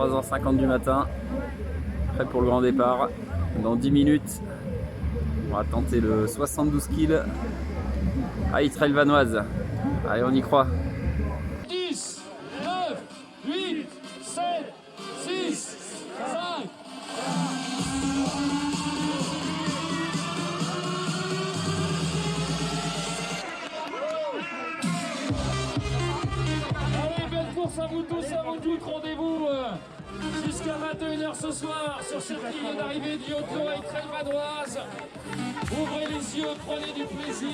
3h50 du matin, prêt pour le grand départ. Dans 10 minutes, on va tenter le 72 kg High Trail Vanoise. Allez, on y croit. 10, 9, 8, 7, 6, 5. Allez, belle course à vous tous, à vous toutes. Rendez-vous jusqu'à 21h ce soir sur cette ligne d'arrivée du Haut-Clos High Trail Vanoise. Ouvrez les yeux, prenez du plaisir.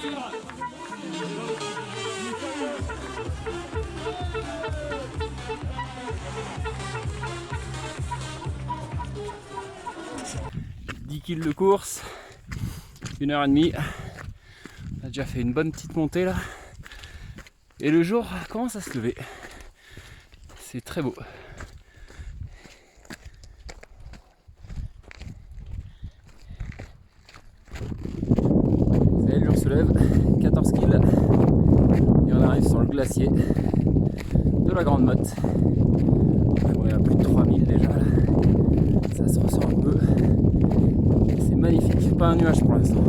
« 10 kg de course, 1h30. On a déjà fait une bonne petite montée là. Et le jour commence à se lever. C'est très beau. Ça y est, le jour se lève. 14 kg. Et on arrive sur le glacier de la Grande Motte. On est à plus de 3000 déjà là. Ça se ressent un peu. C'est magnifique. Pas un nuage pour l'instant.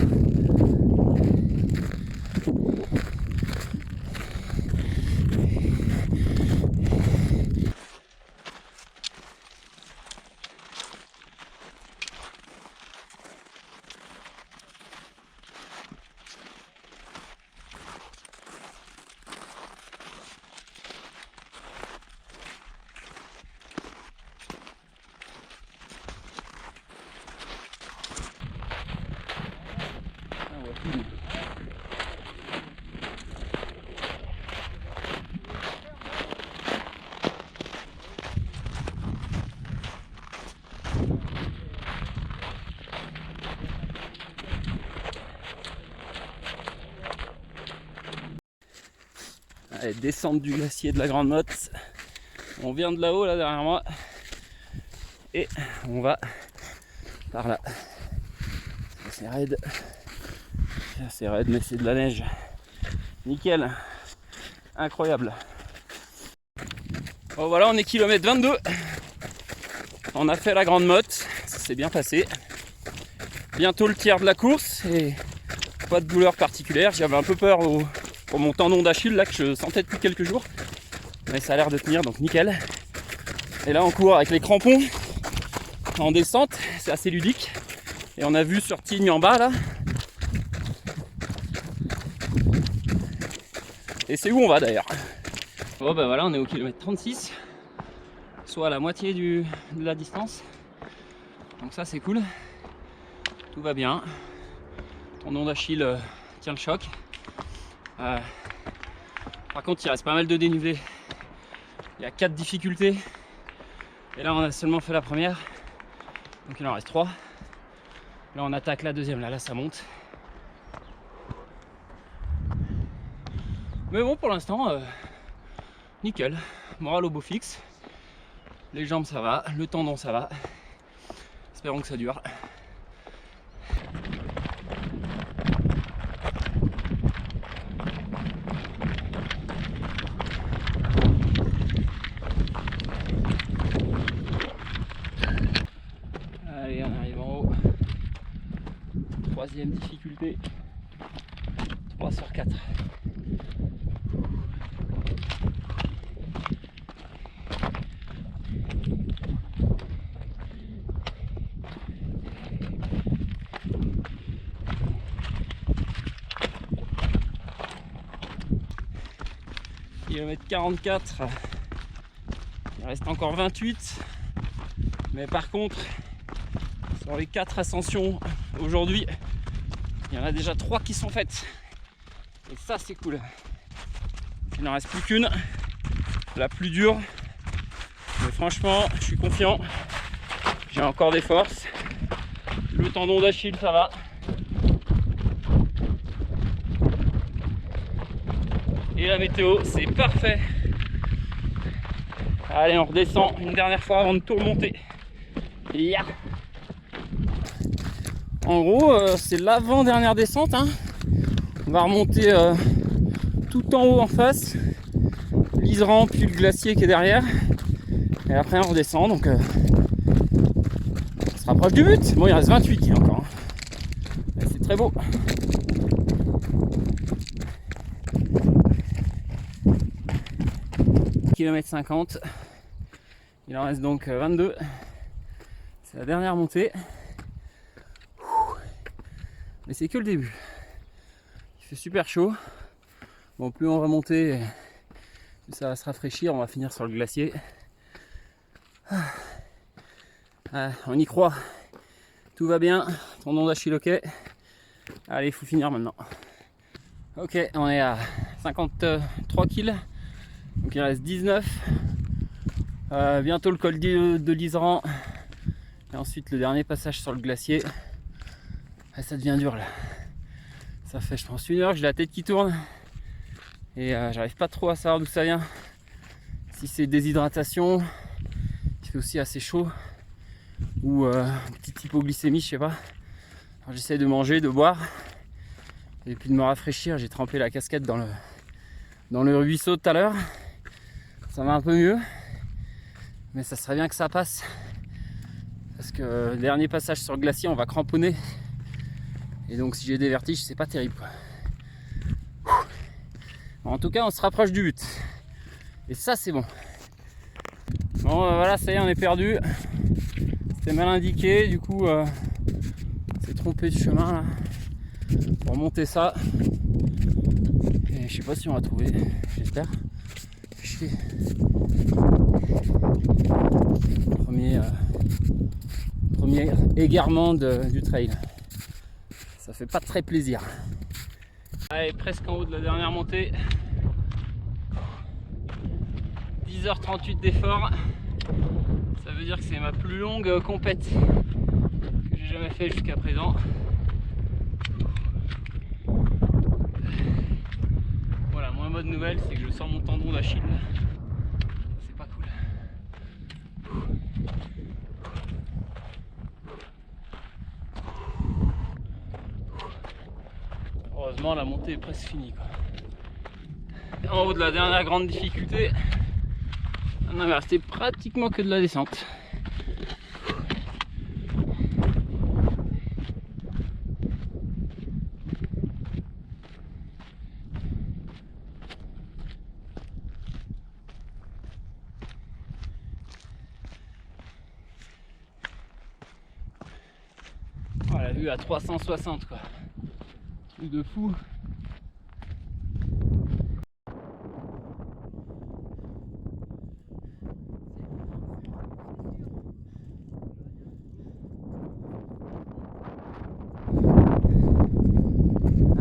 Allez, descente du glacier de la Grande Motte. On vient de là-haut, là derrière moi. Et on va par là. C'est raide. C'est raide, mais c'est de la neige. Nickel. Incroyable. Bon, voilà, on est kilomètre 22. On a fait la Grande Motte. Ça s'est bien passé. Bientôt le tiers de la course. Et pas de douleur particulière. J'avais un peu peur pour mon tendon d'Achille là que je sentais depuis quelques jours. Mais ça a l'air de tenir, donc nickel. Et là on court avec les crampons en descente, c'est assez ludique. Et on a vu sur Tignes en bas là. Et c'est où on va d'ailleurs. Bon ben voilà, on est au kilomètre 36, soit à la moitié de la distance. Donc ça c'est cool. Tout va bien. Tendon d'Achille tient le choc. Par contre il reste pas mal de dénivelé. Il y a 4 difficultés. Et là on a seulement fait la première. Donc il en reste 3. Là on attaque la deuxième, là ça monte. Mais bon pour l'instant nickel. Moral au beau fixe. Les jambes ça va, le tendon ça va. Espérons que ça dure. Allez, on arrive en haut. Troisième difficulté. 3 sur 4. Kilomètre 44. Il reste encore 28. Mais par contre, sur les 4 ascensions aujourd'hui, il y en a déjà 3 qui sont faites. Et ça c'est cool. Il n'en reste plus qu'une, la plus dure. Mais franchement, je suis confiant. J'ai encore des forces. Le tendon d'Achille, ça va. Et la météo, c'est parfait. Allez, on redescend une dernière fois avant de tout remonter. Yeah. En gros, c'est l'avant-dernière descente. Hein. On va remonter tout en haut en face. L'Iseran, puis le glacier qui est derrière. Et après on redescend, donc on se rapproche du but. Bon, il reste 28 km encore. Hein. C'est très beau. Kilomètre 50. Il en reste donc 22. C'est la dernière montée. Mais c'est que le début. Il fait super chaud. Bon, plus on va monter, plus ça va se rafraîchir. On va finir sur le glacier. Ah, on y croit. Tout va bien. Tendon d'Achille ok. Allez, il faut finir maintenant. Ok, on est à 53 kg. Donc il reste 19. Bientôt le col de l'Iseran. Et ensuite le dernier passage sur le glacier. Ah, ça devient dur là. Ça fait je pense 1 heure que j'ai la tête qui tourne. Et j'arrive pas trop à savoir d'où ça vient. Si c'est déshydratation, il fait aussi assez chaud. Ou petite hypoglycémie, je sais pas. J'essaie de manger, de boire. Et puis de me rafraîchir. J'ai trempé la casquette dans le ruisseau tout à l'heure. Ça va un peu mieux. Mais ça serait bien que ça passe. Parce que le dernier passage sur le glacier, on va cramponner. Et donc si j'ai des vertiges, c'est pas terrible quoi. Bon, en tout cas, on se rapproche du but. Et ça, c'est bon. Bon, voilà, ça y est, on est perdu. C'était mal indiqué, du coup, on s'est trompé de chemin là. Pour monter ça. Et je sais pas si on va trouver, j'espère. Premier égarement du trail. Ça fait pas très plaisir. Allez, presque en haut de la dernière montée. 10h38 d'effort. Ça veut dire que c'est ma plus longue compète que j'ai jamais fait jusqu'à présent. Voilà, moins bonne nouvelle, c'est que je sens mon tendon d'Achille. C'est pas cool. Heureusement, la montée est presque finie, quoi. En haut de la dernière grande difficulté, on avait resté pratiquement que de la descente. Oh, la vue à 360 quoi. Truc de fou.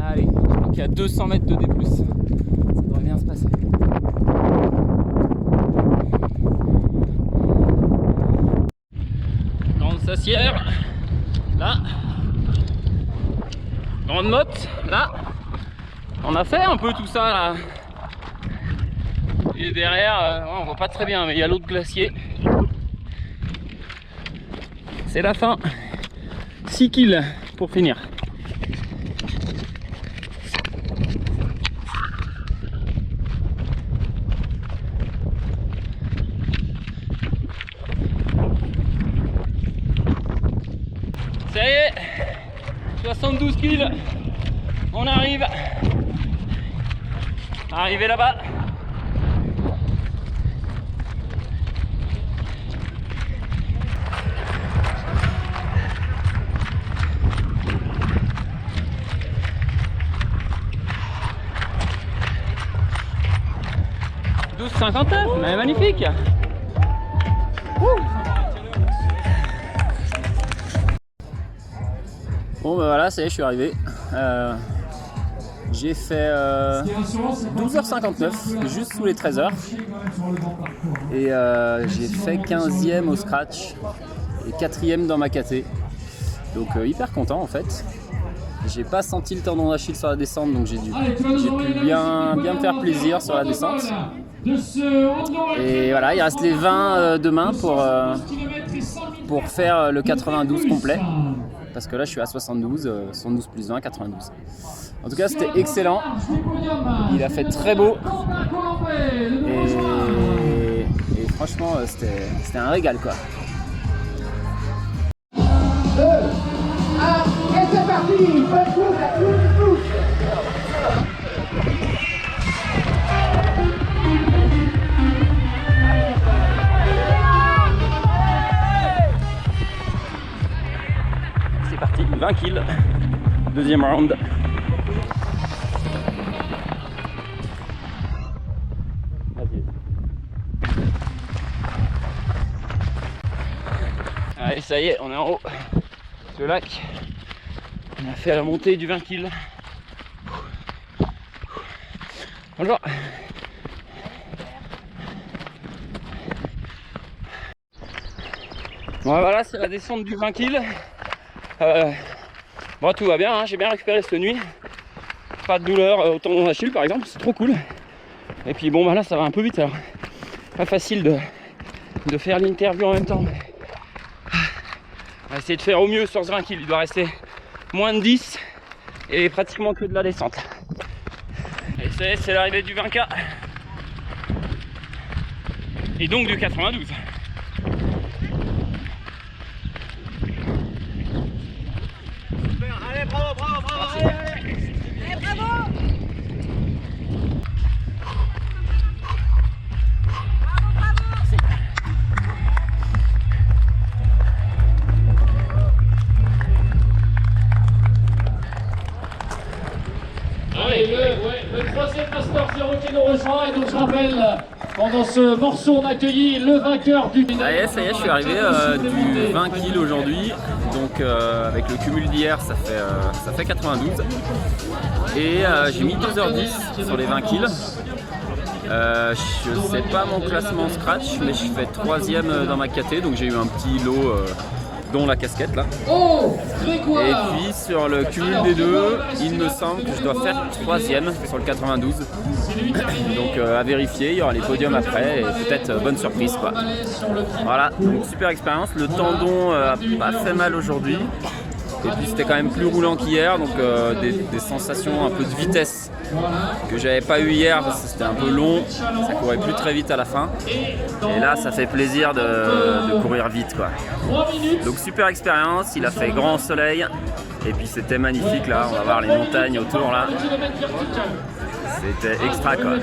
Allez, je crois qu'il y a 200 mètres de D+. Ça devrait bien se passer. Grande Sassière, là. Grande Motte, là. On a fait un peu tout ça là. Et derrière, on voit pas très bien, mais il y a l'autre glacier. C'est la fin. 6 kills pour finir. Ça y est, 72 kills. On arrive. Arrivé là-bas. Mais magnifique. Bon ben voilà, ça y est, je suis arrivé. J'ai fait 12h59, juste sous les 13h. Et j'ai fait 15e au scratch et 4e dans ma KT. Donc hyper content en fait. J'ai pas senti le tendon d'Achille sur la descente, donc j'ai pu bien me faire plaisir sur la descente. Et voilà, il reste les 20 demain pour faire le 92 complet. Parce que là je suis à 72, 72 plus 20, 92. En tout cas c'était excellent. Il a fait très beau. Et franchement c'était un régal quoi. 2, 1, et c'est parti. Bonne course à tous. C'est parti, 20 kills, deuxième round. Vas-y. Allez, ça y est, on est en haut. Ce lac, on a fait la montée du 20 kills. Bonjour. Bon, voilà, c'est la descente du 20 kills. Bon, tout va bien, hein, j'ai bien récupéré cette nuit. Pas de douleur au tendon d'Achille par exemple, c'est trop cool. Et puis bon, bah là ça va un peu vite alors. Pas facile de faire l'interview en même temps. Mais... on va essayer de faire au mieux sur ce 20 kills. Il doit rester moins de 10 et pratiquement que de la descente. Et c'est l'arrivée du 20K. Et donc du 92. Allez, bravo, bravo, bravo, allez, allez. Allez, bravo. Allez, le troisième Master 0 qui nous rejoint. Et donc je rappelle, pendant ce morceau, on a accueilli le vainqueur du... Ça y est, je suis arrivé du 20 kills aujourd'hui. Donc avec le cumul d'hier, ça fait 92. Et j'ai mis 2h10 sur les 20 kills. Je sais pas mon classement scratch, mais je fais 3ème dans ma KT, donc j'ai eu un petit lot dont la casquette là. Oh, Et puis sur le cumul des deux, il me semble que je dois faire 3ème sur le 92. Donc à vérifier, il y aura les podiums après et peut-être bonne surprise quoi. Voilà, donc super expérience. Le tendon a pas fait mal aujourd'hui. Et puis c'était quand même plus roulant qu'hier, donc des sensations un peu de vitesse que j'avais pas eu hier parce que c'était un peu long, ça courait plus très vite à la fin. Et là ça fait plaisir de courir vite quoi. Donc super expérience, il a fait grand soleil et puis c'était magnifique là, on va voir les montagnes autour là. C'était extra quoi.